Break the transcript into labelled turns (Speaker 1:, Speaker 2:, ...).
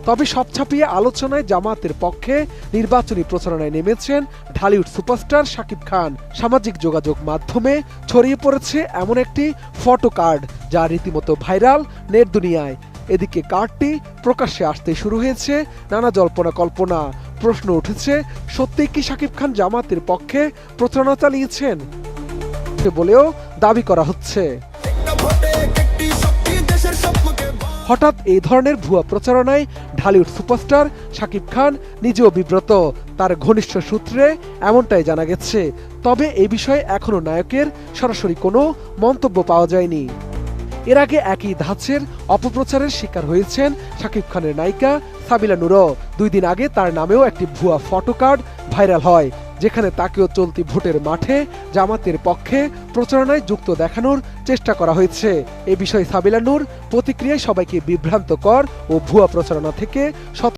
Speaker 1: তবে সব ছাপিয়ে আলোচনায় জামায়াতের পক্ষে নির্বাচনী প্রচারণায় নেমেছেন ঢালিউড সুপারস্টার শাকিব খান। সামাজিক যোগাযোগ মাধ্যমে ছড়িয়ে পড়েছে এমন একটি ফটো কার্ড যা রীতিমতো ভাইরাল নেট দুনিয়ায়। এদিকে কার্ডটি প্রকাশ্যে আসতে শুরু হয়েছে নানা জল্পনা কল্পনা। প্রশ্ন উঠেছে, সত্যিই কি শাকিব খান জামায়াতের পক্ষে প্রচারণা চালিয়েছেন বলেও দাবি করা হচ্ছে। হঠাৎ এই ধরনের ভুয়া প্রচারণায় ঢালিউড সুপারস্টার শাকিব খান নিজেও বিব্রত। তার ঘনিষ্ঠ সূত্রে এমনটাই জানা গেছে। তবে এই বিষয়ে এখনো নায়কের সরাসরি কোনো মন্তব্য পাওয়া যায়নি। এর আগে একই ধাঁচের অপপ্রচারের শিকার হয়েছেন শাকিব খানের নায়িকা সাবিলা নূরও। 2 দিন আগে তার নামেও একটি ভুয়া ফটো কার্ড ভাইরাল হয়, যেখানে তাকেও চলতি ভোটের মাঠে জামায়াতের পক্ষে প্রচারণায় যুক্ত দেখানোর চেষ্টা করা হয়েছে। এ বিষয়ে সাবিলা নূর প্রতিক্রিয়ায় সবাইকে বিভ্রান্তকর ও ভুয়া প্রচারণা থেকে